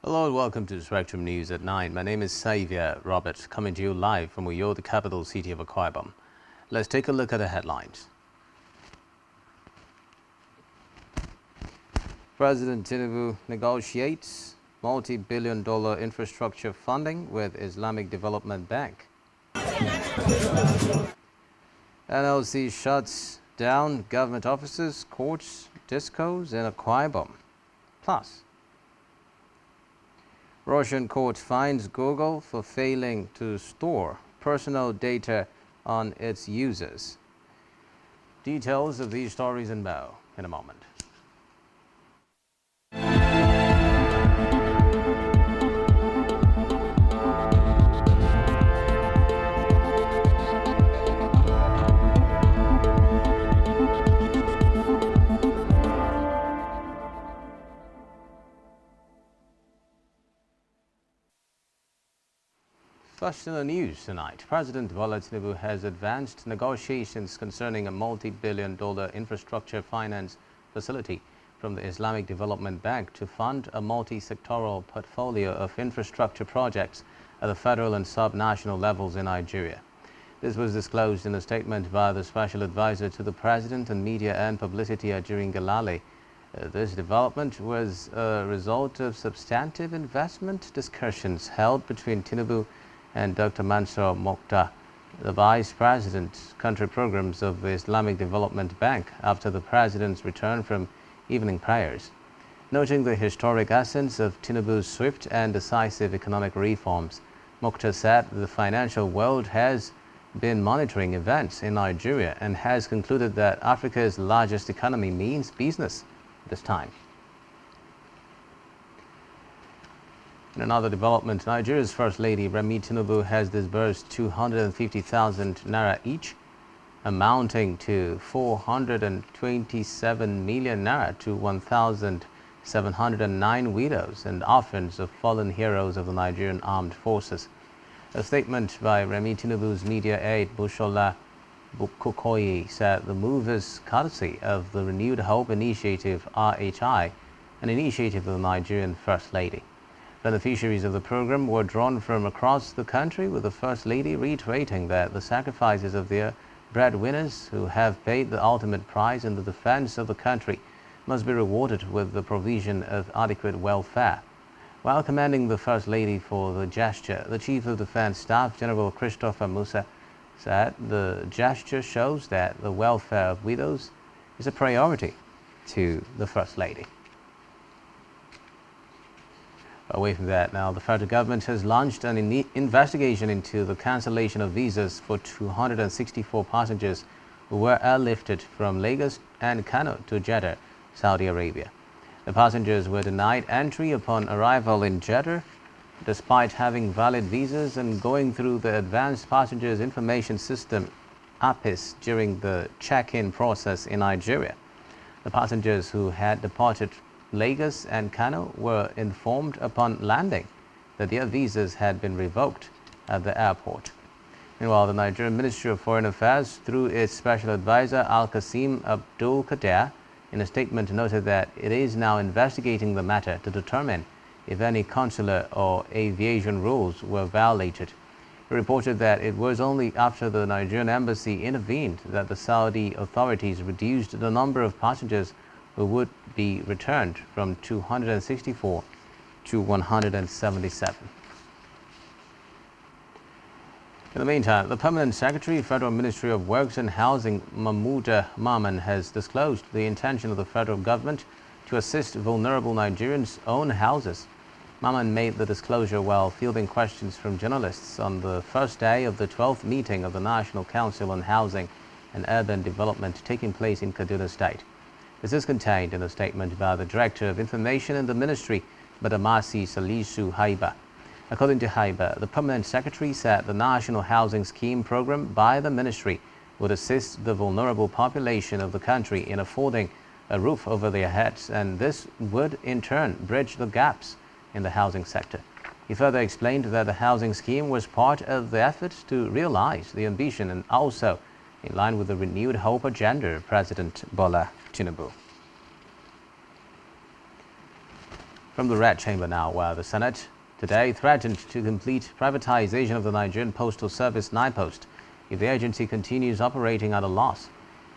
Hello and welcome to Spectrum News at 9. My name is Xavier Robert, coming to you live from Uyo, the capital city of Akwa Ibom. Let's take a look at the headlines. President Tinubu negotiates multi-billion-dollar infrastructure funding with Islamic Development Bank. NLC shuts down government offices, courts, discos in Akwa Ibom. Plus, Russian court finds Google for failing to store personal data on its users. Details of these stories and more in a moment. First in the news tonight, President Bola Tinubu has advanced negotiations concerning a multi-billion-dollar infrastructure finance facility from the Islamic Development Bank to fund a multi-sectoral portfolio of infrastructure projects at the federal and sub-national levels in Nigeria. This was disclosed in a statement by the Special Advisor to the President on Media and Publicity during Galale. This development was a result of substantive investment discussions held between Tinubu and Dr. Mansour Mokhtar, the Vice President, Country Programs of the Islamic Development Bank, after the President's return from evening prayers. Noting the historic essence of Tinubu's swift and decisive economic reforms, Mokhtar said the financial world has been monitoring events in Nigeria and has concluded that Africa's largest economy means business this time. In another development, Nigeria's First Lady Remi Tinubu has disbursed 250,000 naira each, amounting to 427 million naira to 1,709 widows and orphans of fallen heroes of the Nigerian Armed Forces. A statement by Remi Tinubu's media aide Bushola Bukokoyi said the move is courtesy of the Renewed Hope Initiative (RHI), an initiative of the Nigerian First Lady. Beneficiaries of the program were drawn from across the country, with the First Lady reiterating that the sacrifices of their breadwinners who have paid the ultimate price in the defense of the country must be rewarded with the provision of adequate welfare. While commending the First Lady for the gesture, the Chief of Defense Staff, General Christopher Musa, said the gesture shows that the welfare of widows is a priority to the First Lady. Away from that, now the federal government has launched an investigation into the cancellation of visas for 264 passengers who were airlifted from Lagos and Kano to Jeddah, Saudi Arabia. The passengers were denied entry upon arrival in Jeddah, despite having valid visas and going through the Advanced Passengers Information System (APIS) during the check-in process in Nigeria. The passengers who had departed Lagos and Kano were informed upon landing that their visas had been revoked at the airport. Meanwhile, the Nigerian Ministry of Foreign Affairs, through its Special Advisor Al-Qasim Abdul Qadir, in a statement noted that it is now investigating the matter to determine if any consular or aviation rules were violated. It reported that it was only after the Nigerian embassy intervened that the Saudi authorities reduced the number of passengers who would be returned from 264 to 177. In the meantime, the Permanent Secretary, Federal Ministry of Works and Housing, Mahmouda Maman, has disclosed the intention of the federal government to assist vulnerable Nigerians own houses. Maman made the disclosure while fielding questions from journalists on the first day of the 12th meeting of the National Council on Housing and Urban Development taking place in Kaduna State. This is contained in a statement by the Director of Information in the Ministry, Badamasi Salisu Haiba. According to Haiba, the Permanent Secretary said the National Housing Scheme program by the Ministry would assist the vulnerable population of the country in affording a roof over their heads, and this would in turn bridge the gaps in the housing sector. He further explained that the housing scheme was part of the effort to realize the ambition and also in line with the renewed hope agenda of President Bola Tinubu. From the Red Chamber now, where the Senate today threatened to complete privatization of the Nigerian Postal Service (NIPOST) if the agency continues operating at a loss.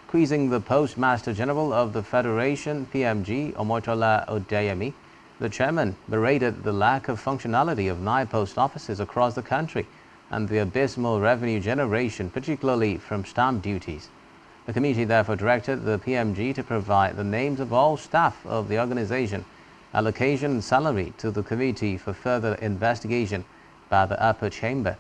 Quizzing the Postmaster General of the Federation, PMG, Omotola Odeyemi, the chairman berated the lack of functionality of NIPOST offices across the country and the abysmal revenue generation, particularly from stamp duties. The committee therefore directed the PMG to provide the names of all staff of the organization, allocation and salary to the committee for further investigation by the upper chamber.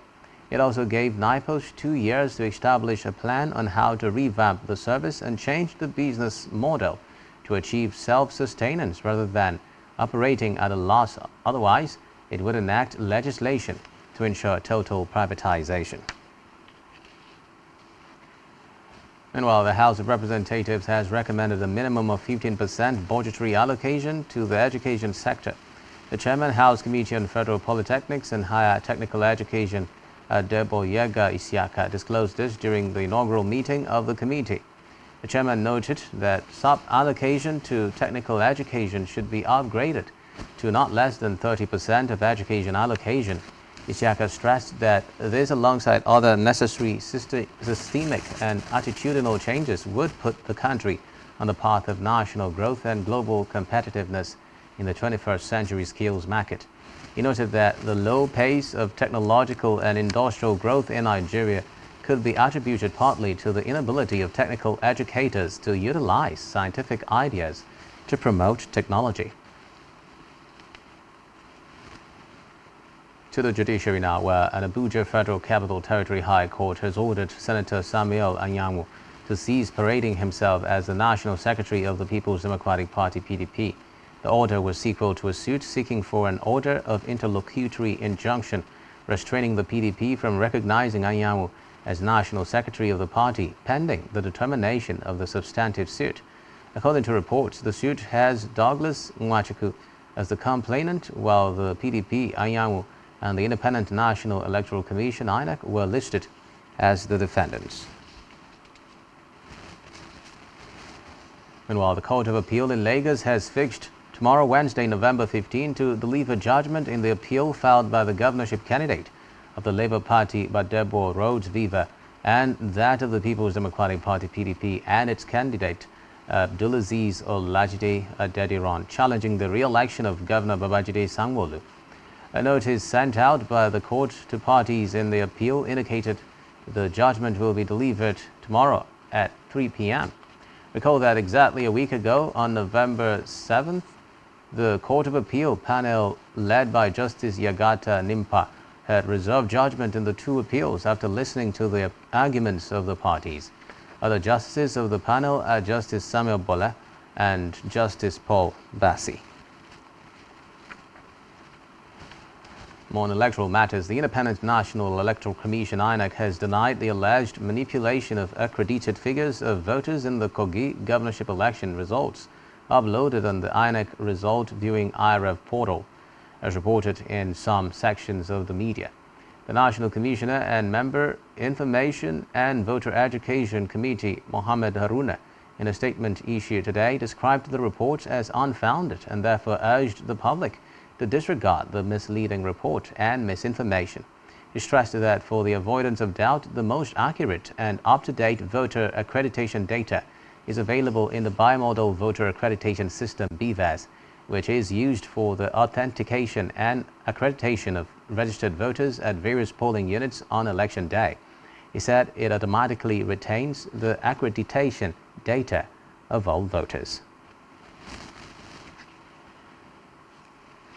It also gave NIPOST 2 years to establish a plan on how to revamp the service and change the business model to achieve self-sustenance rather than operating at a loss. Otherwise, it would enact legislation to ensure total privatization. Meanwhile, the House of Representatives has recommended a minimum of 15% budgetary allocation to the education sector. The Chairman, House Committee on Federal Polytechnics and Higher Technical Education, Adeboyega Isiaka, disclosed this during the inaugural meeting of the committee. The Chairman noted that sub-allocation to technical education should be upgraded to not less than 30% of education allocation. Isiaka stressed that this, alongside other necessary systemic and attitudinal changes, would put the country on the path of national growth and global competitiveness in the 21st century skills market. He noted that the low pace of technological and industrial growth in Nigeria could be attributed partly to the inability of technical educators to utilize scientific ideas to promote technology. To the judiciary now, where an Abuja Federal Capital Territory High Court has ordered Senator Samuel Anyanwu to cease parading himself as the National Secretary of the People's Democratic Party (PDP). The order was sequel to a suit seeking for an order of interlocutory injunction restraining the PDP from recognizing Anyanwu as National Secretary of the party, pending the determination of the substantive suit. According to reports, the suit has Douglas Nwachukwu as the complainant, while the PDP, Anyanwu, and the Independent National Electoral Commission (INEC) were listed as the defendants. Meanwhile, the Court of Appeal in Lagos has fixed tomorrow, Wednesday, November 15, to deliver judgment in the appeal filed by the governorship candidate of the Labour Party, Badebo Rhodes Viva, and that of the People's Democratic Party (PDP) and its candidate, Abdulaziz Olajide Adediran, challenging the re-election of Governor Babajide Sanwo-Olu. A notice sent out by the court to parties in the appeal indicated the judgment will be delivered tomorrow at 3 p.m. Recall that exactly a week ago, on November 7th, the Court of Appeal panel led by Justice Yagata Nimpa had reserved judgment in the two appeals after listening to the arguments of the parties. Other justices of the panel are Justice Samuel Bola and Justice Paul Bassi. More on electoral matters, the Independent National Electoral Commission (INEC) has denied the alleged manipulation of accredited figures of voters in the Kogi governorship election results uploaded on the INEC result viewing IREV portal, as reported in some sections of the media. The National Commissioner and Member, Information and Voter Education Committee, Mohammed Haruna, in a statement issued today, described the reports as unfounded and therefore urged the public to disregard the misleading report and misinformation. He stressed that for the avoidance of doubt, the most accurate and up-to-date voter accreditation data is available in the Bimodal Voter Accreditation System (BVAS), which is used for the authentication and accreditation of registered voters at various polling units on election day. He said it automatically retains the accreditation data of all voters.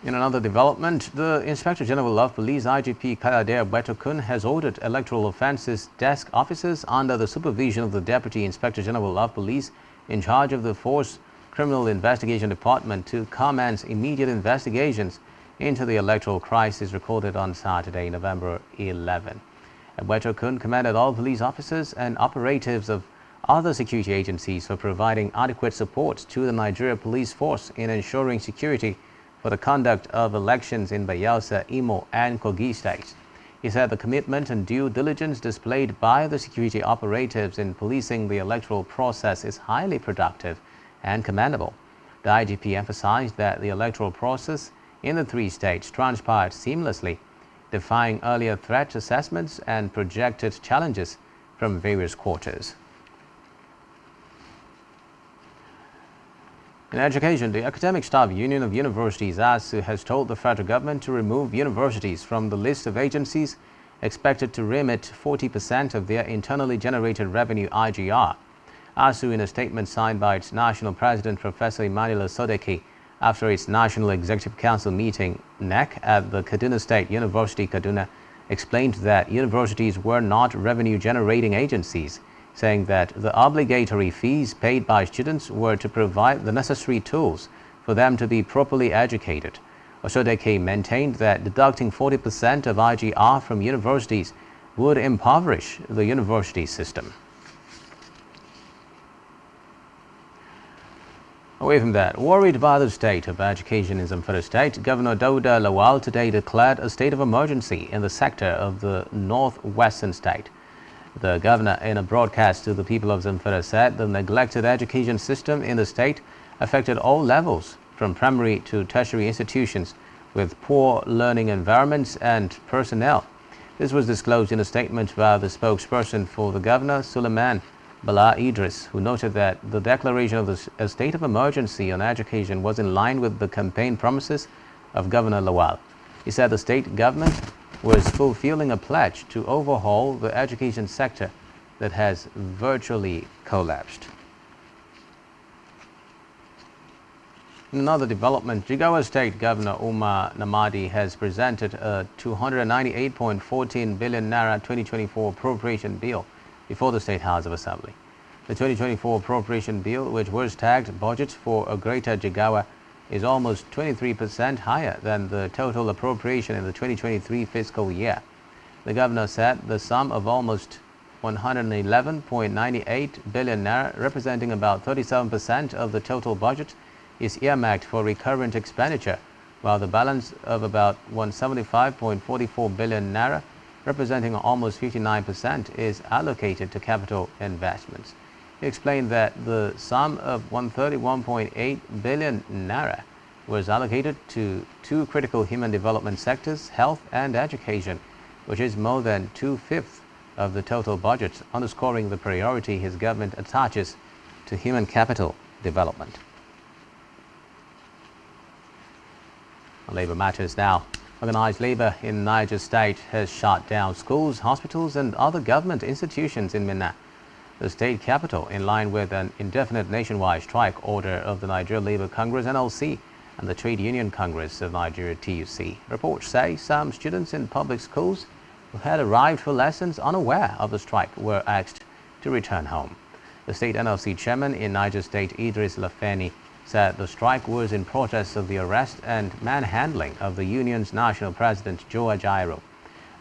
In another development, the Inspector General of Police IGP Kayode Betokun has ordered electoral offences desk officers under the supervision of the Deputy Inspector General of Police in charge of the Force Criminal Investigation Department to commence immediate investigations into the electoral crisis recorded on Saturday, November 11. Betokun commended all police officers and operatives of other security agencies for providing adequate support to the Nigeria Police Force in ensuring security for the conduct of elections in Bayelsa, Imo, and Kogi states. He said the commitment and due diligence displayed by the security operatives in policing the electoral process is highly productive and commendable. The IGP emphasized that the electoral process in the three states transpired seamlessly, defying earlier threat assessments and projected challenges from various quarters. In education, the Academic Staff Union of Universities (ASU) has told the federal government to remove universities from the list of agencies expected to remit 40% of their internally generated revenue (IGR). ASU, in a statement signed by its national president, Professor Emmanuel Sodeki, after its National Executive Council meeting (NEC) at the Kaduna State University, Kaduna, explained that universities were not revenue-generating agencies, saying that the obligatory fees paid by students were to provide the necessary tools for them to be properly educated. Osodeke maintained that deducting 40% of IGR from universities would impoverish the university system. Away from that, worried by the state of education in Zamfara State, Governor Dauda Lawal today declared a state of emergency in the sector of the northwestern state. The governor, in a broadcast to the people of Zamfara, said the neglected education system in the state affected all levels, from primary to tertiary institutions, with poor learning environments and personnel. This was disclosed in a statement by the spokesperson for the governor, Suleiman Bala Idris, who noted that the declaration of a state of emergency on education was in line with the campaign promises of Governor Lawal. He said the state government was fulfilling a pledge to overhaul the education sector that has virtually collapsed. In another development, Jigawa State Governor Umar Namadi has presented a 298.14 billion naira 2024 appropriation bill before the State House of Assembly. The 2024 appropriation bill, which was tagged Budget for a Greater Jigawa, is almost 23% higher than the total appropriation in the 2023 fiscal year. The governor said the sum of almost 111.98 billion naira, representing about 37% of the total budget, is earmarked for recurrent expenditure, while the balance of about 175.44 billion naira, representing almost 59%, is allocated to capital investments. He explained that the sum of 131.8 billion naira was allocated to two critical human development sectors, health and education, which is more than 2/5 of the total budget, underscoring the priority his government attaches to human capital development. On labor matters now. Organized labor in Niger State has shut down schools, hospitals and other government institutions in Minna, the state capital, in line with an indefinite nationwide strike order of the Nigeria Labour Congress (NLC) and the Trade Union Congress of Nigeria (TUC. Reports say some students in public schools who had arrived for lessons unaware of the strike were asked to return home. The state NLC chairman in Niger State, Idris Lafeni, said the strike was in protest of the arrest and manhandling of the union's national president, Joe Ajaero.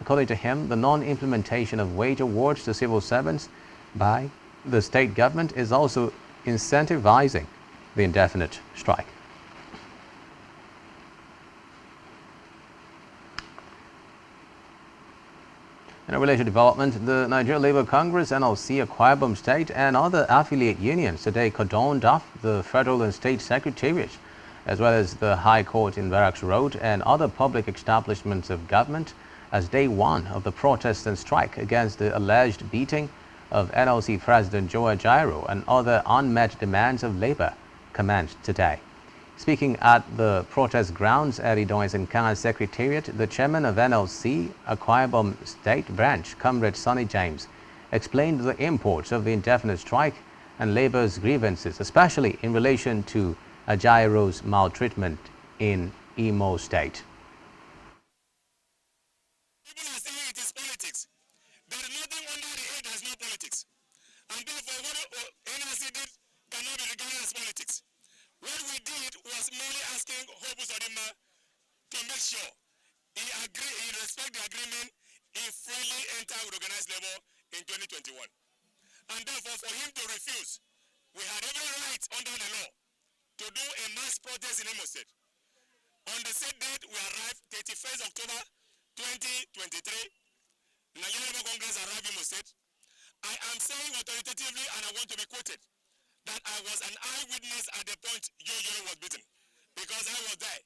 According to him, the non-implementation of wage awards to civil servants by the state government is also incentivizing the indefinite strike. In a related development, the Nigeria Labour Congress, NLC, Akwa Ibom State and other affiliate unions today cordoned off the federal and state secretariat, as well as the High Court in Barracks Road and other public establishments of government, as day one of the protest and strike against the alleged beating of NLC President Joe Ajaero and other unmet demands of labor commenced today. Speaking at the protest grounds at Idoin's and Kanga Secretariat, the chairman of NLC, Akwa Ibom State Branch, Comrade Sonny James, explained the imports of the indefinite strike and labor's grievances, especially in relation to Ajaero's maltreatment in Imo State. People are saying it is politics. There is nothing under the head that is not politics. And therefore, what NLC did cannot be regarded as politics. What we did was merely asking Hope Uzodimma to make sure he respect the agreement, he freely entered with organized labor in 2021. And therefore, for him to refuse, we had every right under the law to do a mass protest in Imo State. On the said date, we arrived 31st October 2023. Nigeria Labour Congress arrived in Imo State. I am saying authoritatively, and I want to be quoted, that I was an eyewitness at the point Jojo was beaten, because I was there.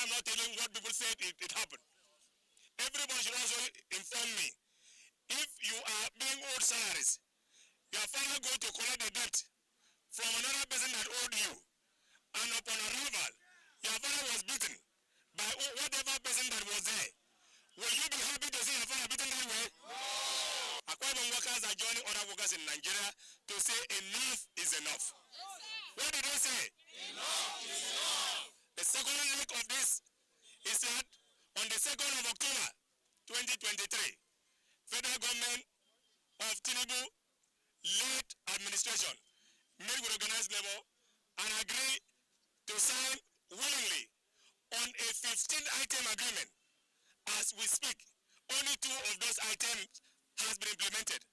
I'm not telling what people said it happened. Everybody should also inform me. If you are being owed salaries, your father go to collect the debt from another person that owed you, and upon arrival, your father was beaten by whatever person that was there. Will you be happy to see your father beaten that way? Akwa Ibom workers are joining other workers in Nigeria to say enough is enough. What did they say? Enough is enough. The second leg of this is that on the 2nd of October 2023, federal government of Tinubu-led administration made with organized labor and agreed to sign willingly on a 15-item agreement. As we speak, only 2 of those items has been implemented,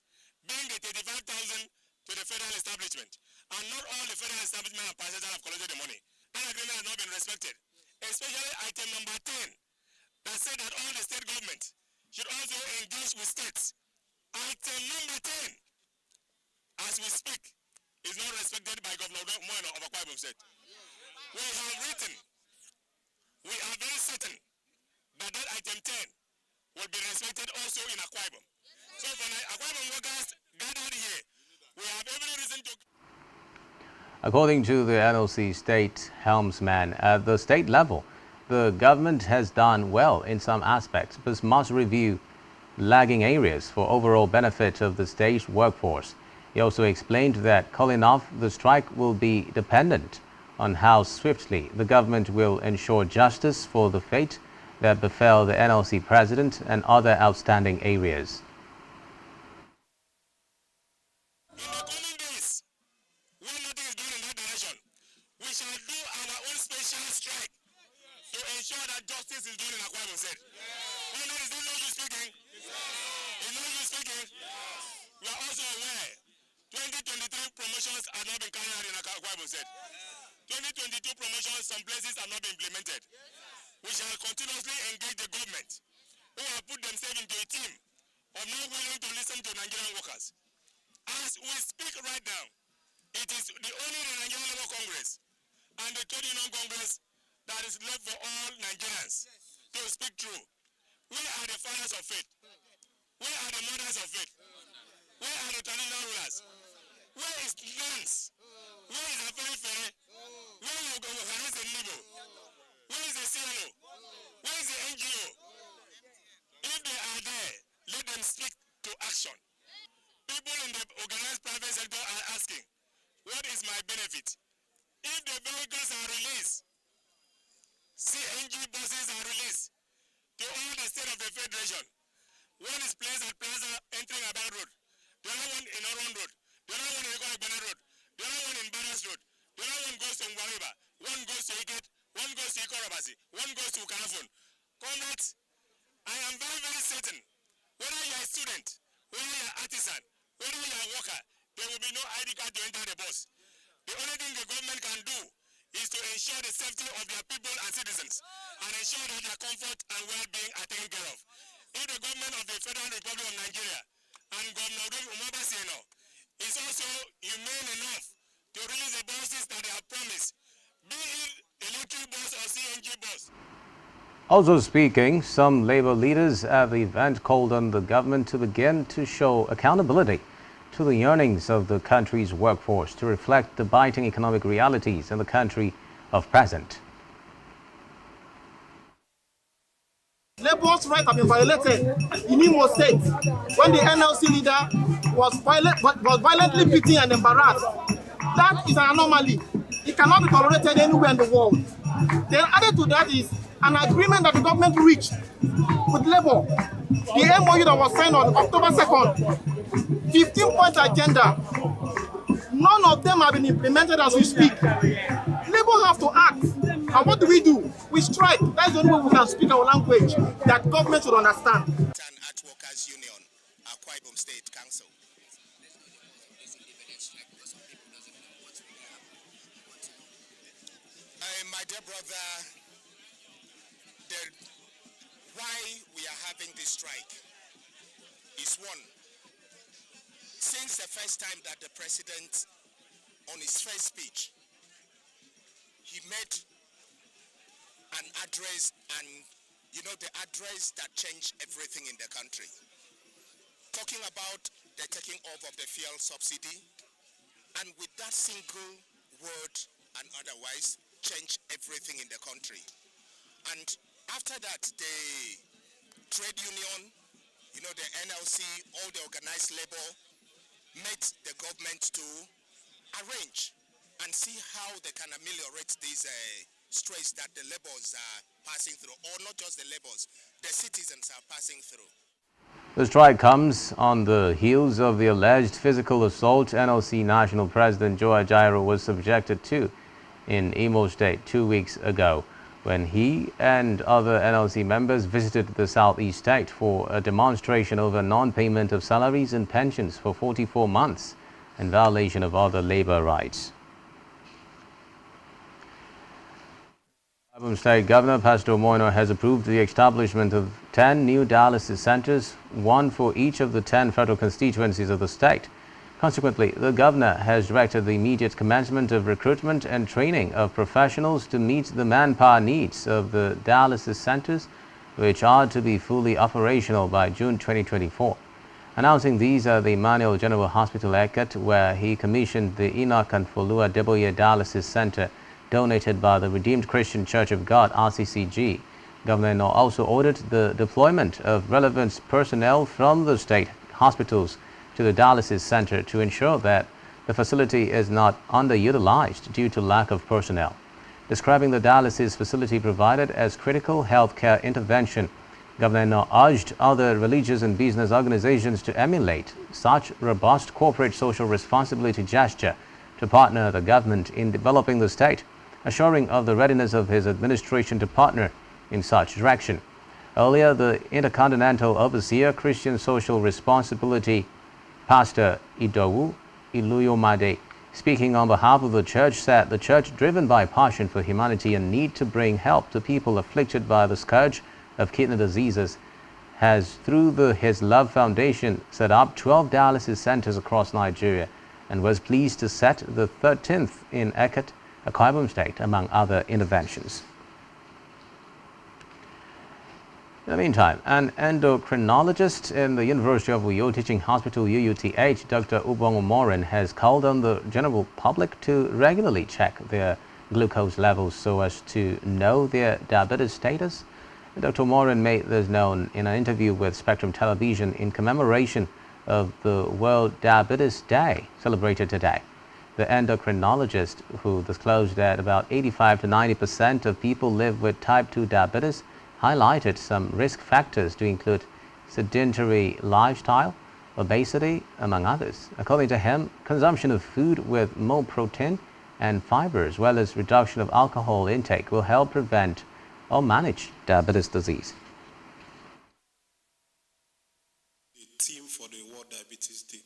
being the 35,000 to the federal establishment. And not all the federal establishment and passengers have collected the money. That agreement has not been respected, especially item number 10, that said that all the state governments should also engage with states. Item number 10, as we speak, is not respected by Governor Moeno of Akwa Ibom State. We have written, we are very certain that that item 10 will be respected also in Akwa Ibom. So for Akwa Ibom workers gathered here, we have every reason to... According to the NLC state helmsman, at the state level, the government has done well in some aspects, but must review lagging areas for overall benefit of the state workforce. He also explained that calling off the strike will be dependent on how swiftly the government will ensure justice for the fate that befell the NLC president and other outstanding areas. In the coming days, when nothing is done in that direction, we shall do our own special strike to ensure that justice is done in Akwa Ibom State. Is that no you speaking? Is no you speaking? We are also aware 2023 promotions have not been carried out in Akwa Ibom State. 2022 promotions, some places have not been implemented. We shall continuously engage the government who have put themselves into a team of not willing to listen to Nigerian workers. As we speak right now, it is the only Nigerian Labour Congress and the Trade Union Congress that is left for all Nigerians to speak true. We are the fathers of faith. We are the mothers of faith. We are the traditional rulers. Where is Lance? Where is Afenifere? Where is the Nibo? Where is the CLO? Where is the NGO? If they are there, let them speak to action. People in the organized private sector are asking, what is my benefit? If the vehicles are released, CNG buses are released to all the state of the federation. One is placed at Plaza entering Abad Road, the other one in Oron Road, the other one in Igbana Road, the other one in Barras Road, the other one goes to Ngwariba, one goes to Iket, one goes to Ikorobasi, one goes to Kanafun. Comrades, I am very, very certain, whether you are a student, whether you are an artisan, whether you are a worker, there will be no ID card to enter the bus. The only thing the government can do is to ensure the safety of their people and citizens and ensure that their comfort and well-being are taken care of. If the government of the Federal Republic of Nigeria and Governor Umabasino is also humane enough to release the buses that they have promised, be it electric bus or CNG bus. Also speaking, some labor leaders at the event called on the government to begin to show accountability to the earnings of the country's workforce to reflect the biting economic realities in the country of present. Labor's rights have been violated in Imo State when the NLC leader was violently beaten and embarrassed. That is an anomaly. It cannot be tolerated anywhere in the world. Then added to that is an agreement that the government reached with Labour. The MOU that was signed on October 2nd, 15-point agenda. None of them have been implemented as we speak. Labour have to act. And what do? We strike. That's the only way we can speak our language that government should understand. At Workers Union, Akwa Ibom State Council. My dear brother, why we are having this strike is one. Since the first time that the president, on his first speech, he made an address, and the address that changed everything in the country. Talking about the taking off of the fuel subsidy, and with that single word and otherwise changed everything in the country. And after that, the trade union, the NLC, all the organized labor met the government to arrange and see how they can ameliorate these stress that the laborers are passing through, or not just the laborers, the citizens are passing through. The strike comes on the heels of the alleged physical assault NLC National President Joe Ajaero was subjected to in Imo State 2 weeks ago, when he and other NLC members visited the southeast state for a demonstration over non-payment of salaries and pensions for 44 months and violation of other labor rights. State Governor Pastor Moino has approved the establishment of 10 new dialysis centers, one for each of the 10 federal constituencies of the state. Consequently, the governor has directed the immediate commencement of recruitment and training of professionals to meet the manpower needs of the dialysis centers, which are to be fully operational by June 2024. Announcing these are the Emmanuel General Hospital Eket, where he commissioned the Enoch and Folua Deboye Dialysis Center, donated by the Redeemed Christian Church of God, RCCG. Governor Eno also ordered the deployment of relevant personnel from the state hospitals to the dialysis center to ensure that the facility is not underutilized due to lack of personnel. Describing the dialysis facility provided as critical healthcare intervention, Governor Eno urged other religious and business organizations to emulate such robust corporate social responsibility gesture to partner the government in developing the state, assuring of the readiness of his administration to partner in such direction. Earlier, the Intercontinental Overseer Christian Social Responsibility, Pastor Idowu Iluyomade, speaking on behalf of the church, said the church, driven by passion for humanity and need to bring help to people afflicted by the scourge of kidney diseases, has, through the His Love Foundation, set up 12 dialysis centers across Nigeria and was pleased to set the 13th in Eket, Akwa Ibom State, among other interventions. In the meantime, an endocrinologist in the University of Uyo Teaching Hospital, UUTH, Dr. Ubong Omorin, has called on the general public to regularly check their glucose levels so as to know their diabetes status. Dr. Omorin made this known in an interview with Spectrum Television in commemoration of the World Diabetes Day celebrated today. The endocrinologist, who disclosed that about 85 to 90% of people live with type 2 diabetes, highlighted some risk factors to include sedentary lifestyle, obesity, among others. According to him, consumption of food with more protein and fiber, as well as reduction of alcohol intake, will help prevent or manage diabetes disease. The theme for the World Diabetes Day,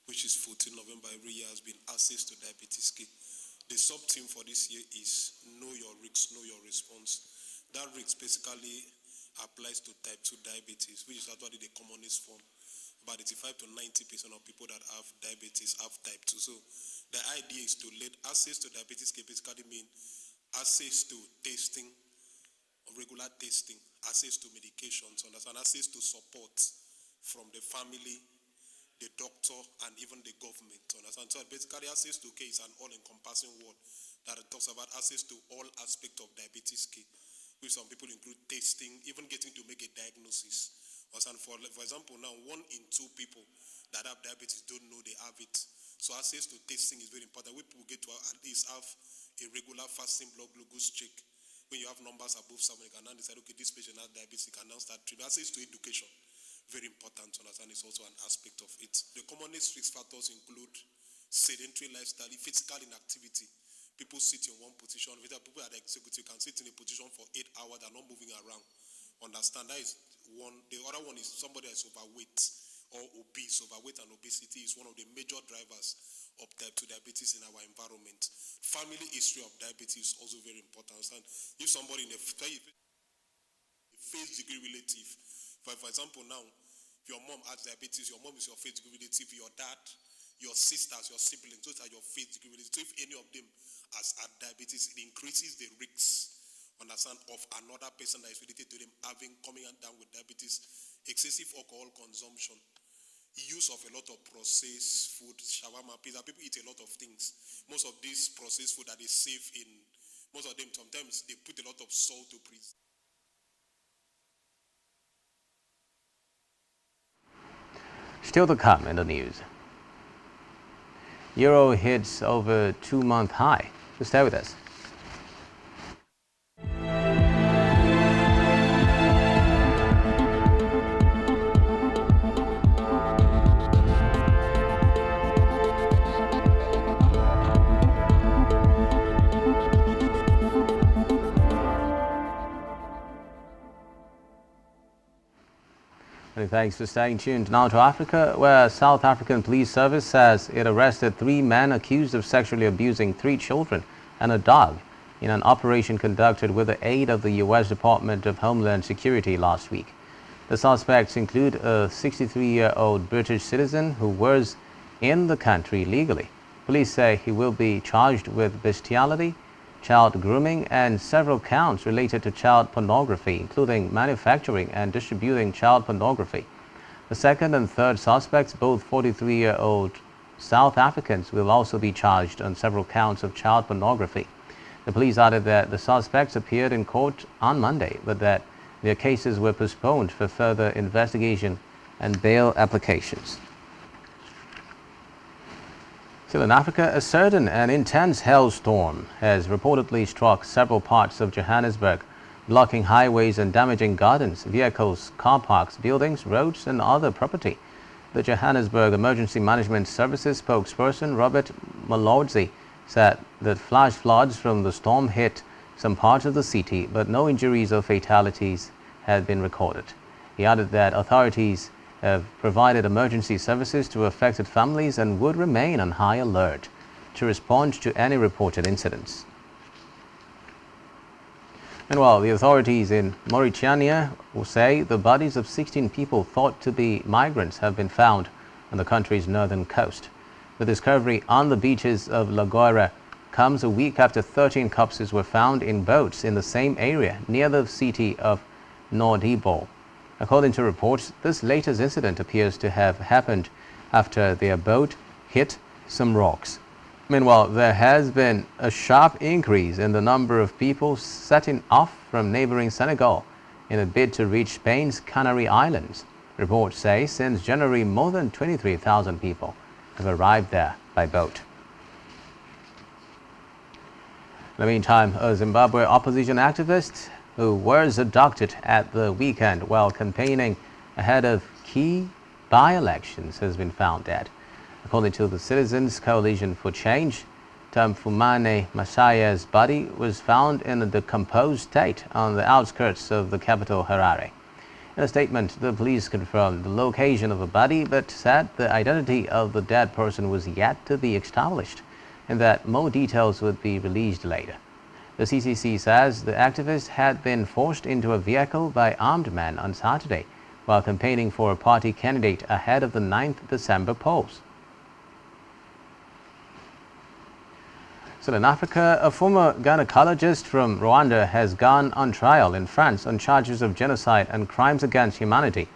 which is 14 November every year, has been access to diabetes care. The sub-theme for this year is know your risks, know your response. That risk basically applies to type 2 diabetes, which is actually the commonest form. About 85 to 90% of people that have diabetes have type 2. So the idea is to let access to diabetes care basically mean access to testing, regular testing, access to medications, understand, access to support from the family, the doctor, and even the government, understand. So basically access to care is an all-encompassing word that talks about access to all aspects of diabetes care, which some people include testing, even getting to make a diagnosis. For example, now 1 in 2 people that have diabetes don't know they have it. So access to testing is very important. We people get to at least have a regular fasting blood glucose check. When you have numbers above 7, you can now decide, okay, this patient has diabetes, you can now start treatment. Access to education, very important to understand, is also an aspect of it. The commonest risk factors include sedentary lifestyle, physical inactivity. People sit in one position. People at the executive can sit in a position for 8 hours, they're not moving around. Understand, that is one. The other one is somebody that's overweight or obese. Overweight and obesity is one of the major drivers of type 2 diabetes in our environment. Family history of diabetes is also very important. And if somebody in a first degree relative, for example, now, if your mom has diabetes, your mom is your first degree relative, your dad, your sisters, your siblings, those are your first degree relatives. So if any of them has had diabetes, it increases the risks understand, of another person that is related to them coming down with diabetes, excessive alcohol consumption, use of a lot of processed food, shawarma, pizza. People eat a lot of things. Most of these processed food that is safe in, most of them, sometimes they put a lot of salt to preserve. Still to come in the news. Euro hits over 2-month high. So stay with us. Thanks for staying tuned. Now to Africa, where South African Police Service says it arrested 3 men accused of sexually abusing 3 children and a dog in an operation conducted with the aid of the U.S. Department of Homeland Security last week. The suspects include a 63-year-old British citizen who was in the country legally. Police say he will be charged with bestiality, child grooming, and several counts related to child pornography, including manufacturing and distributing child pornography. The second and third suspects, both 43-year-old South Africans, will also be charged on several counts of child pornography. The police added that the suspects appeared in court on Monday, but that their cases were postponed for further investigation and bail applications. Still in Africa, a sudden and intense hailstorm has reportedly struck several parts of Johannesburg, blocking highways and damaging gardens, vehicles, car parks, buildings, roads, and other property. The Johannesburg Emergency Management Services spokesperson Robert Malodzi said that flash floods from the storm hit some parts of the city, but no injuries or fatalities had been recorded. He added that authorities have provided emergency services to affected families and would remain on high alert to respond to any reported incidents. Meanwhile, the authorities in Mauritania will say the bodies of 16 people thought to be migrants have been found on the country's northern coast. The discovery on the beaches of La Guaira comes a week after 13 corpses were found in boats in the same area near the city of Nouadhibou. According to reports, this latest incident appears to have happened after their boat hit some rocks. Meanwhile, there has been a sharp increase in the number of people setting off from neighboring Senegal in a bid to reach Spain's Canary Islands. Reports say since January, more than 23,000 people have arrived there by boat. In the meantime, a Zimbabwe opposition activist who was abducted at the weekend while campaigning ahead of key by-elections has been found dead. According to the Citizens Coalition for Change, Tamfumane Masaya's body was found in a decomposed state on the outskirts of the capital, Harare. In a statement, the police confirmed the location of the body, but said the identity of the dead person was yet to be established and that more details would be released later. The CCC says the activist had been forced into a vehicle by armed men on Saturday while campaigning for a party candidate ahead of the 9th December polls. Still in Africa, a former gynecologist from Rwanda has gone on trial in France on charges of genocide and crimes against humanity.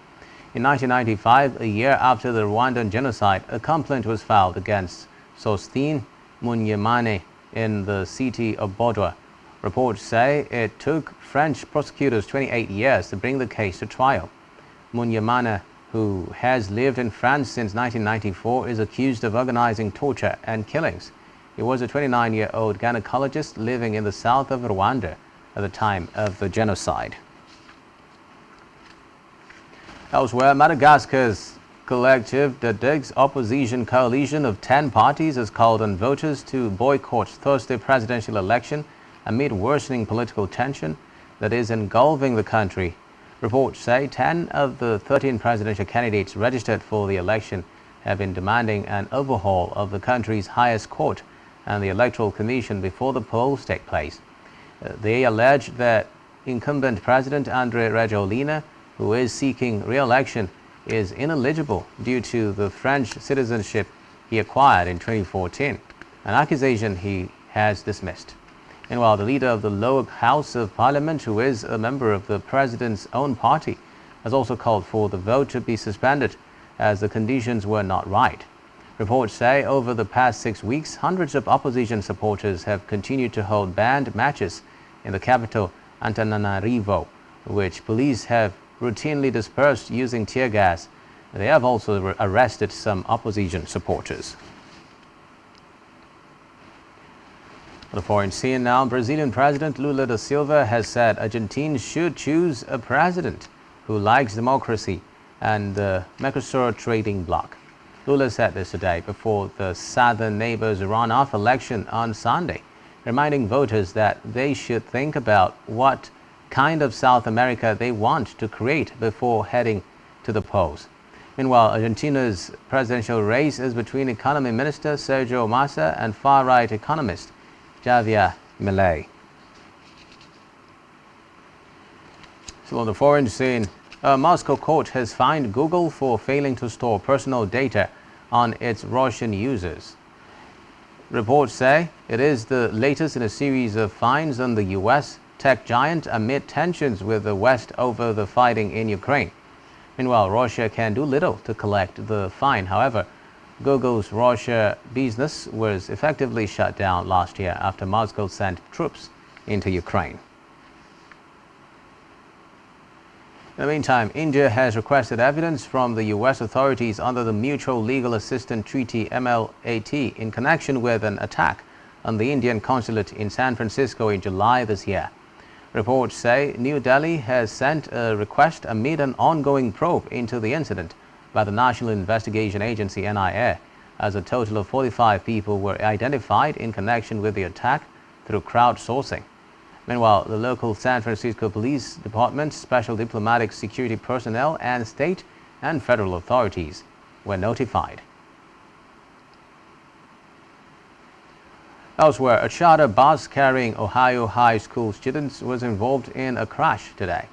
In 1995, a year after the Rwandan genocide, a complaint was filed against Sostine Munyemane in the city of Bordeaux. Reports say it took French prosecutors 28 years to bring the case to trial. Munyemane, who has lived in France since 1994, is accused of organizing torture and killings. He was a 29-year-old gynecologist living in the south of Rwanda at the time of the genocide. Elsewhere, Madagascar's collective DTH opposition coalition of 10 parties has called on voters to boycott Thursday presidential election amid worsening political tension that is engulfing the country. Reports say 10 of the 13 presidential candidates registered for the election have been demanding an overhaul of the country's highest court and the Electoral Commission before the polls take place. They allege that incumbent President André Rajoelina, who is seeking re-election, is ineligible due to the French citizenship he acquired in 2014, an accusation he has dismissed. Meanwhile, the leader of the lower house of parliament, who is a member of the president's own party, has also called for the vote to be suspended as the conditions were not right. Reports say over the past 6 weeks, hundreds of opposition supporters have continued to hold banned matches in the capital, Antananarivo, which police have routinely dispersed using tear gas. They have also arrested some opposition supporters. On the foreign scene now, Brazilian President Lula da Silva has said Argentina should choose a president who likes democracy and the Mercosur trading bloc. Lula said this today before the southern neighbor's runoff election on Sunday, reminding voters that they should think about what kind of South America they want to create before heading to the polls. Meanwhile, Argentina's presidential race is between Economy Minister Sergio Massa and far-right economist Javier Milei. Still on the foreign scene, a Moscow court has fined Google for failing to store personal data on its Russian users. Reports say it is the latest in a series of fines on the U.S. tech giant amid tensions with the West over the fighting in Ukraine. Meanwhile, Russia can do little to collect the fine. However, Google's Russia business was effectively shut down last year after Moscow sent troops into Ukraine. In the meantime, India has requested evidence from the U.S. authorities under the Mutual Legal Assistance Treaty (MLAT) in connection with an attack on the Indian consulate in San Francisco in July this year. Reports say New Delhi has sent a request amid an ongoing probe into the incident by the National Investigation Agency (NIA), as a total of 45 people were identified in connection with the attack through crowdsourcing. Meanwhile, the local San Francisco Police Department, special diplomatic security personnel, and state and federal authorities were notified. Elsewhere, a charter bus carrying Ohio high school students was involved in a crash today.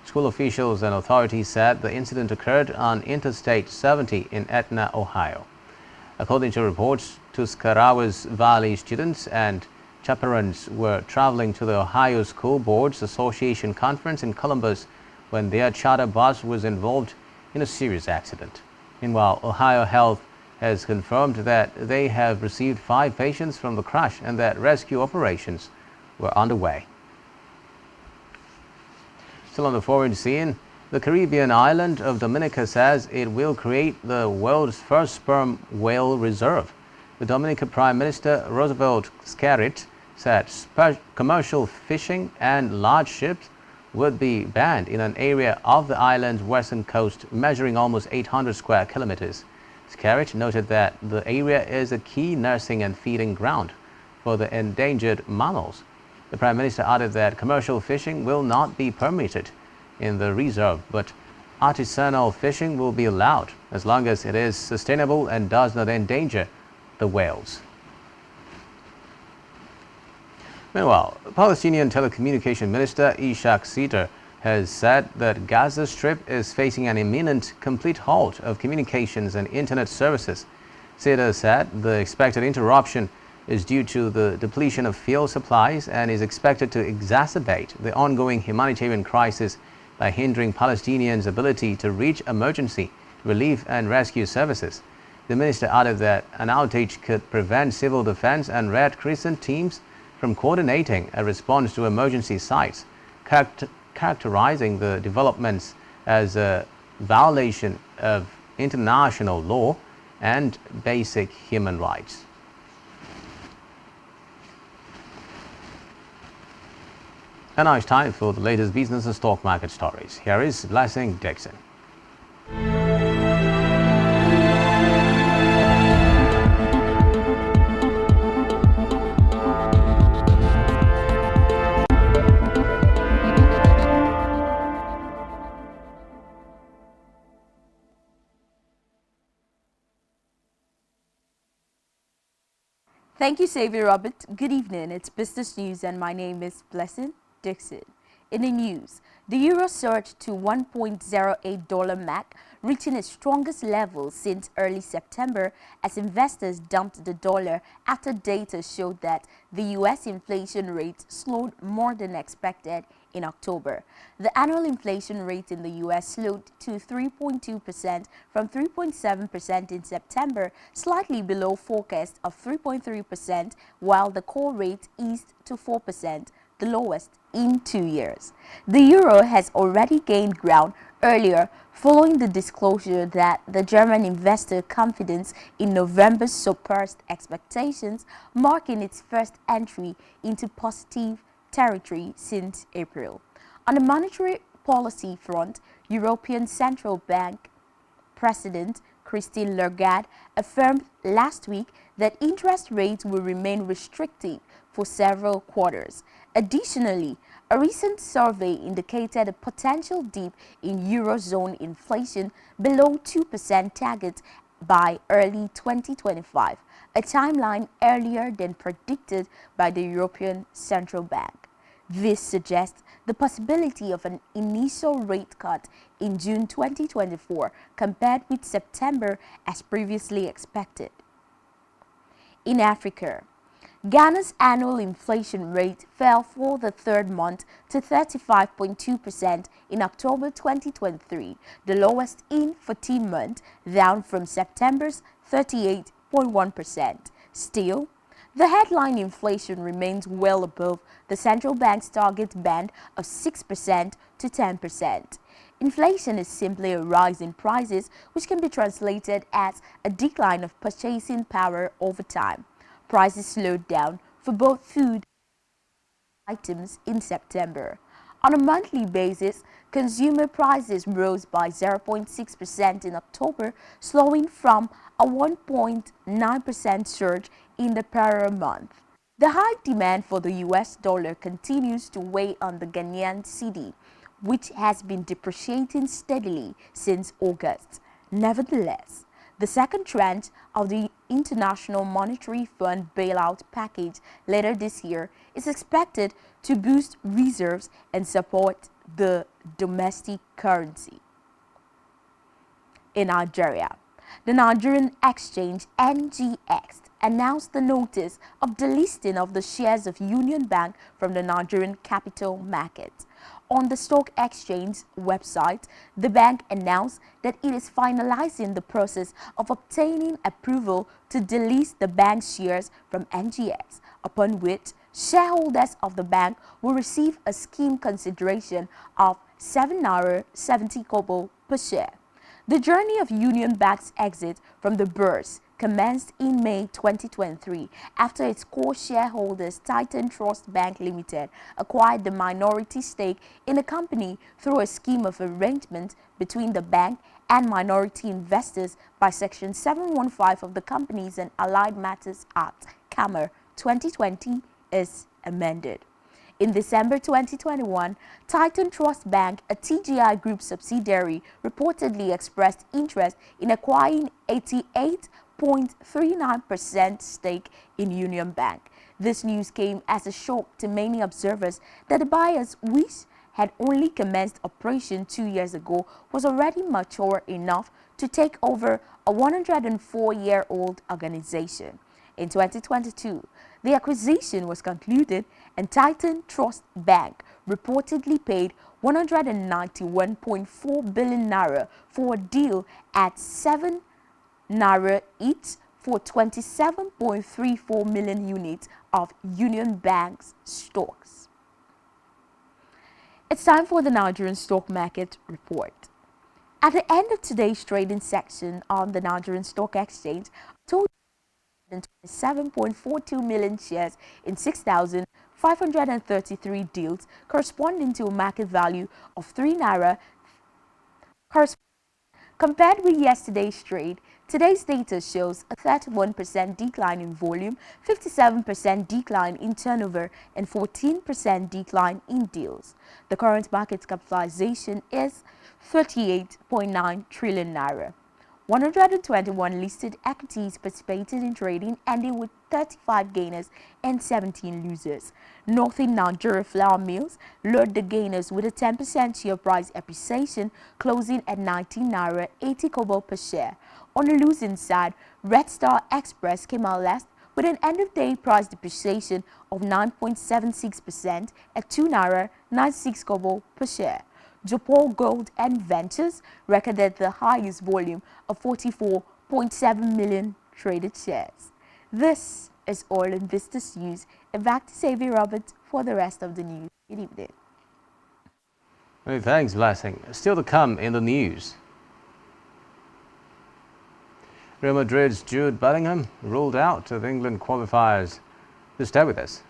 School officials and authorities said the incident occurred on Interstate 70 in Etna, Ohio. According to reports, Tuscarawas Valley students and chaperones were traveling to the Ohio School Boards Association conference in Columbus when their charter bus was involved in a serious accident. Meanwhile, Ohio Health has confirmed that they have received 5 patients from the crash and that rescue operations were underway. Still on the foreign scene, the Caribbean island of Dominica says it will create the world's first sperm whale reserve. The Dominican Prime Minister Roosevelt Scarrett said commercial fishing and large ships would be banned in an area of the island's western coast measuring almost 800 square kilometers. Scarrett noted that the area is a key nursing and feeding ground for the endangered mammals. The Prime Minister added that commercial fishing will not be permitted in the reserve, but artisanal fishing will be allowed as long as it is sustainable and does not endanger the whales. Meanwhile, Palestinian telecommunication minister Ishaq Sitar has said that Gaza Strip is facing an imminent complete halt of communications and internet services. Sitar said the expected interruption is due to the depletion of fuel supplies and is expected to exacerbate the ongoing humanitarian crisis by hindering Palestinians' ability to reach emergency relief and rescue services. The minister added that an outage could prevent civil defense and Red Crescent teams from coordinating a response to emergency sites, characterizing the developments as a violation of international law and basic human rights. And now it's time for the latest business and stock market stories. Here is Blessing Dixon. Thank you, Xavier Robert. Good evening. It's Business News and my name is Blessing Dixon. In the news, the euro surged to $1.08 mark, reaching its strongest level since early September as investors dumped the dollar after data showed that the U.S. inflation rate slowed more than expected in October. The annual inflation rate in the U.S. slowed to 3.2% from 3.7% in September, slightly below forecast of 3.3%, while the core rate eased to 4%, the lowest in 2 years. The euro has already gained ground earlier following the disclosure that the German investor confidence in November surpassed expectations, marking its first entry into positive territory since April. On the monetary policy front, European Central Bank President Christine Lagarde affirmed last week that interest rates will remain restrictive for several quarters. Additionally, a recent survey indicated a potential dip in Eurozone inflation below 2% target by early 2025, a timeline earlier than predicted by the European Central Bank. This suggests the possibility of an initial rate cut in June 2024 compared with September as previously expected. In Africa, Ghana's annual inflation rate fell for the third month to 35.2% in October 2023, the lowest in 14 months, down from September's 38.1%. Still, the headline inflation remains well above the central bank's target band of 6% to 10%. Inflation is simply a rise in prices, which can be translated as a decline of purchasing power over time. Prices slowed down for both food items in September. On a monthly basis, consumer prices rose by 0.6% in October, slowing from a 1.9% surge in the prior month. The high demand for the US dollar continues to weigh on the Ghanaian cedi, which has been depreciating steadily since August. Nevertheless, the second tranche of the International Monetary Fund bailout package later this year is expected to boost reserves and support the domestic currency. In Nigeria, the Nigerian exchange NGX announced the notice of delisting of the shares of Union Bank from the Nigerian capital market. On the stock exchange website, the bank announced that it is finalizing the process of obtaining approval to delist the bank's shares from NGX, upon which shareholders of the bank will receive a scheme consideration of 7.70 kobo per share. The journey of Union Bank's exit from the bourse commenced in May 2023 after its core shareholders Titan Trust Bank Limited acquired the minority stake in the company through a scheme of arrangement between the bank and minority investors by Section 715 of the Companies and Allied Matters Act, CAMA 2020, is amended. In December 2021, Titan Trust Bank, a TGI Group subsidiary, reportedly expressed interest in acquiring 88.39% stake in Union Bank. This news came as a shock to many observers that the buyers, which had only commenced operation 2 years ago, was already mature enough to take over a 104-year-old organization. In 2022, the acquisition was concluded and Titan Trust Bank reportedly paid 191.4 billion naira for a deal at 7 naira each for 27.34 million units of Union Bank's stocks. It's time for the Nigerian stock market report. At the end of today's trading section on the Nigerian Stock Exchange, total 27.42 million shares in 6,533 deals, corresponding to a market value of 3 naira. Compared with yesterday's trade, today's data shows a 31% decline in volume, 57% decline in turnover, and 14% decline in deals. The current market capitalization is 38.9 trillion naira. 121 listed equities participated in trading, ending with 35 gainers and 17 losers. Northern Nigeria flour mills lured the gainers with a 10% share price appreciation, closing at 19 naira 80 kobo per share. On the losing side, Red Star Express came out last with an end-of-day price depreciation of 9.76% at 2 naira 96 kobo per share. Japan Gold and Ventures recorded the highest volume of 44.7 million traded shares. This is all in Business News, and back to Xavier Roberts for the rest of the news. Good evening. Many thanks, Blessing. Still to come in the news. Real Madrid's Jude Bellingham ruled out of England qualifiers. Just stay with us.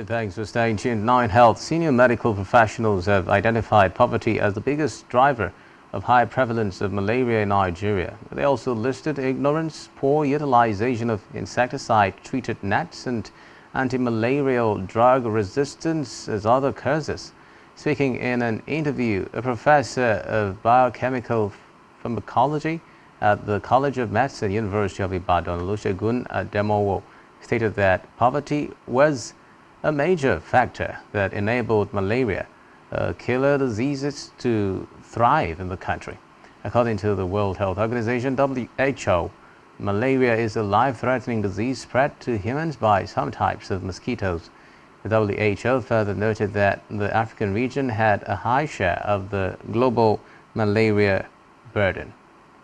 Thanks for staying tuned. 9 Health senior medical professionals have identified poverty as the biggest driver of high prevalence of malaria in Nigeria. They also listed ignorance, poor utilization of insecticide-treated nets, and anti-malarial drug resistance as other causes. Speaking in an interview, a professor of biochemical pharmacology at the College of Medicine, University of Ibadan, Olusegun Ademowo, stated that poverty was a major factor that enabled malaria, killer diseases, to thrive in the country. According to the World Health Organization, WHO, malaria is a life-threatening disease spread to humans by some types of mosquitoes. The WHO further noted that the African region had a high share of the global malaria burden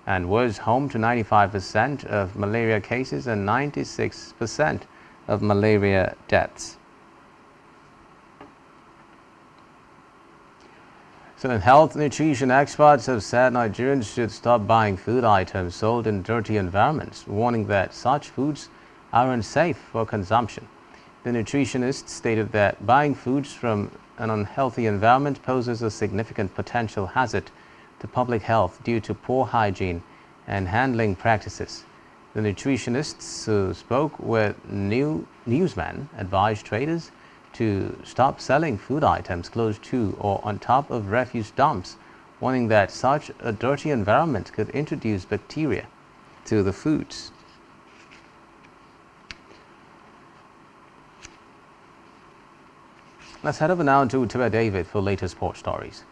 and was home to 95% of malaria cases and 96% of malaria deaths. So health nutrition experts have said Nigerians should stop buying food items sold in dirty environments, warning that such foods are unsafe for consumption. The nutritionists stated that buying foods from an unhealthy environment poses a significant potential hazard to public health due to poor hygiene and handling practices. The nutritionists who spoke with Newsman advised traders to stop selling food items close to or on top of refuse dumps, warning that such a dirty environment could introduce bacteria to the foods. Let's head over now to David for latest sports stories.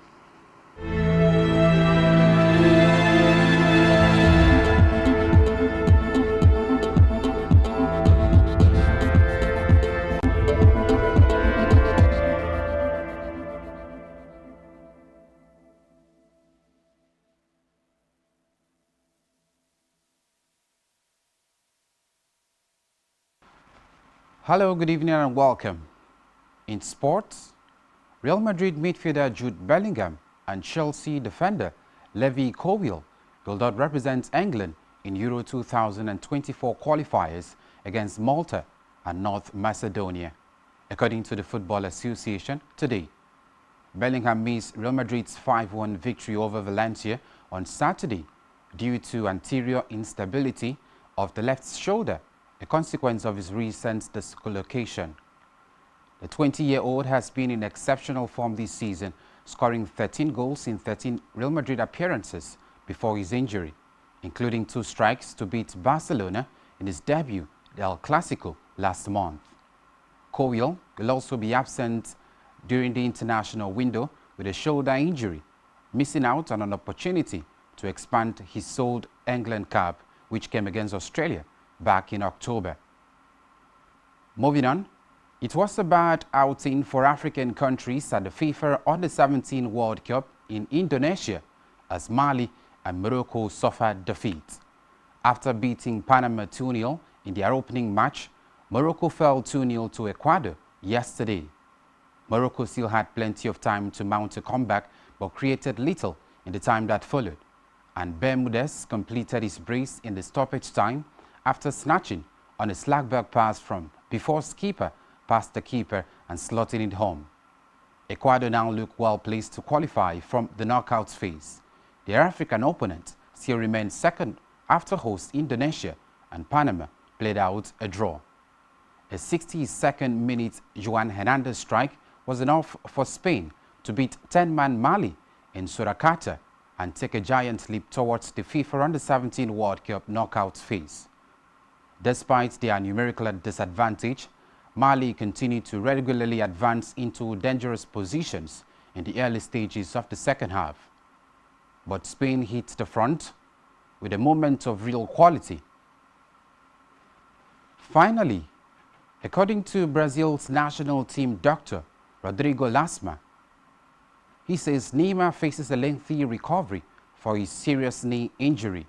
Hello, good evening and welcome. In sports, Real Madrid midfielder Jude Bellingham and Chelsea defender Levi Colwill will not represent England in Euro 2024 qualifiers against Malta and North Macedonia, according to the Football Association today. Bellingham missed Real Madrid's 5-1 victory over Valencia on Saturday due to anterior instability of the left shoulder, a consequence of his recent dislocation. The 20-year-old has been in exceptional form this season, scoring 13 goals in 13 Real Madrid appearances before his injury, including 2 strikes to beat Barcelona in his debut, the El Clasico, last month. Colwill will also be absent during the international window with a shoulder injury, missing out on an opportunity to expand his sold England cap, which came against Australia back in October. Moving on, it was a bad outing for African countries at the FIFA Under-17 World Cup in Indonesia as Mali and Morocco suffered defeat. After beating Panama 2-0 in their opening match, Morocco fell 2-0 to Ecuador yesterday. Morocco still had plenty of time to mount a comeback but created little in the time that followed, and Bermudez completed his brace in the stoppage time after snatching on a slack-back pass from before skipper past the keeper and slotting it home. Ecuador now look well placed to qualify from the knockout phase. Their African opponent still remains second after host Indonesia and Panama played out a draw. A 62nd minute Juan Hernandez strike was enough for Spain to beat 10-man Mali in Surakarta and take a giant leap towards the FIFA Under-17 World Cup knockout phase. Despite their numerical disadvantage, Mali continued to regularly advance into dangerous positions in the early stages of the second half. But Spain hit the front with a moment of real quality. Finally, according to Brazil's national team doctor, Rodrigo Lasma, he says Neymar faces a lengthy recovery for his serious knee injury.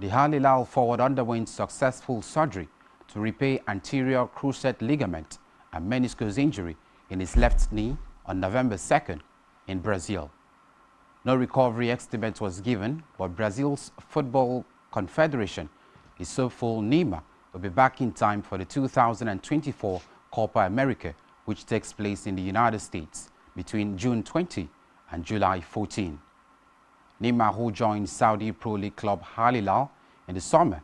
The Al Hilal forward underwent successful surgery to repair anterior cruciate ligament and meniscus injury in his left knee on November 2nd in Brazil. No recovery estimate was given, but Brazil's Football Confederation is hopeful Neymar will be back in time for the 2024 Copa America, which takes place in the United States between June 20 and July 14. Neymar, who joined Saudi Pro League club Al Hilal in the summer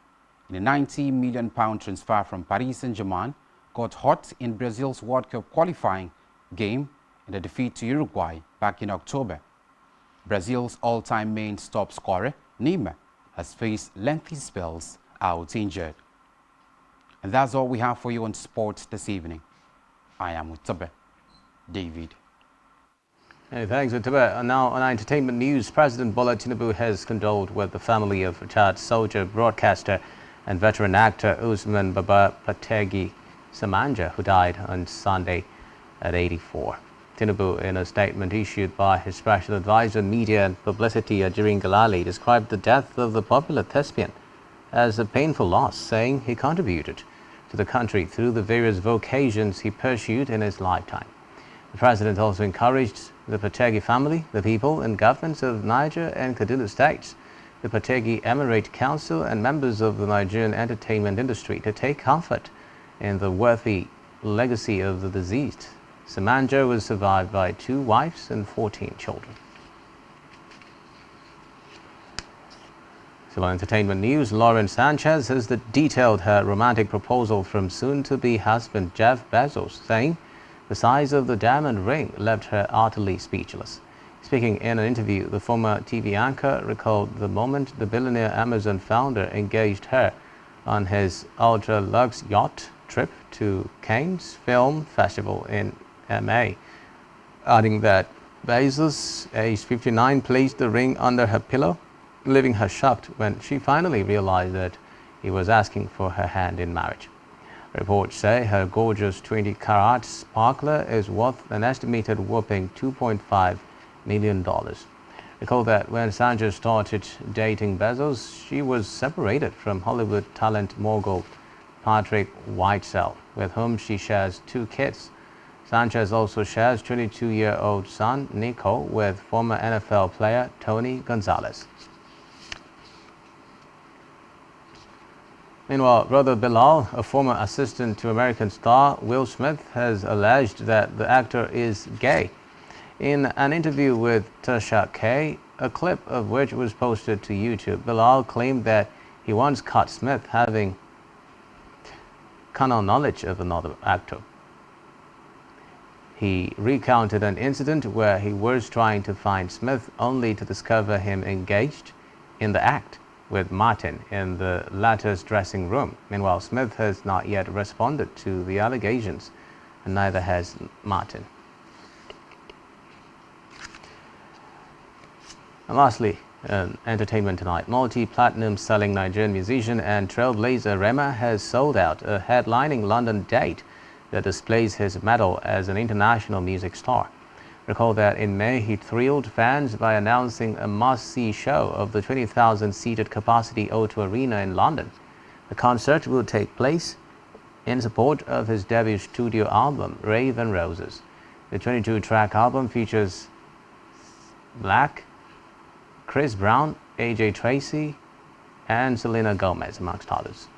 in a £90 million transfer from Paris Saint-Germain, got hot in Brazil's World Cup qualifying game in the defeat to Uruguay back in October. Brazil's all-time main top scorer, Neymar, has faced lengthy spells out injured. And that's all we have for you on sports this evening. I am Utabe David. Hey, thanks, Utabe. And now on entertainment news, President Bola Tinubu has condoled with the family of retired soldier, broadcaster and veteran actor Usman Baba Pategi Samanja, who died on Sunday at 84. Tinubu, in a statement issued by his special advisor on media and publicity, Ajirin Galali, described the death of the popular thespian as a painful loss, saying he contributed to the country through the various vocations he pursued in his lifetime. The president also encouraged the Pategi family, the people and governments of Niger and Kaduna states, the Pategi Emirate Council and members of the Nigerian entertainment industry to take comfort in the worthy legacy of the deceased. Samanja was survived by 2 wives and 14 children. Still on entertainment news, Lauren Sanchez has detailed her romantic proposal from soon-to-be husband Jeff Bezos, saying the size of the diamond ring left her utterly speechless. Speaking in an interview, the former TV anchor recalled the moment the billionaire Amazon founder engaged her on his ultra-luxe yacht trip to Cannes Film Festival in MA, adding that Bezos, aged 59, placed the ring under her pillow, leaving her shocked when she finally realized that he was asking for her hand in marriage. Reports say her gorgeous 20-carat sparkler is worth an estimated whopping $2.5 million. Recall that when Sanchez started dating Bezos, she was separated from Hollywood talent mogul Patrick Whitesell, with whom she shares 2 kids. Sanchez also shares 22-year-old son Nico with former NFL player Tony Gonzalez. Meanwhile, brother Bilal, a former assistant to American star Will Smith, has alleged that the actor is gay. In an interview with Tasha K, a clip of which was posted to YouTube, Bilal claimed that he once caught Smith having carnal knowledge of another actor. He recounted an incident where he was trying to find Smith only to discover him engaged in the act with Martin in the latter's dressing room. Meanwhile, Smith has not yet responded to the allegations, and neither has Martin. And lastly, entertainment tonight. Multi-platinum selling Nigerian musician and trailblazer Rema has sold out a headlining London date that displays his medal as an international music star. Recall that in May, he thrilled fans by announcing a must-see show of the 20,000-seated capacity O2 Arena in London. The concert will take place in support of his debut studio album, Rave and Roses. The 22-track album features Black, Chris Brown, AJ Tracy, and Selena Gomez, amongst others.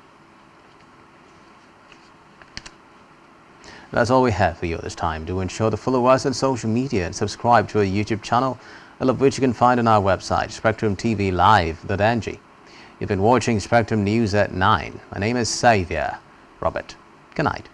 That's all we have for you this time. Do ensure to follow us on social media and subscribe to our YouTube channel, all of which you can find on our website, SpectrumTv live.ng. You've been watching Spectrum News at 9. My name is Xavier Robert. Good night.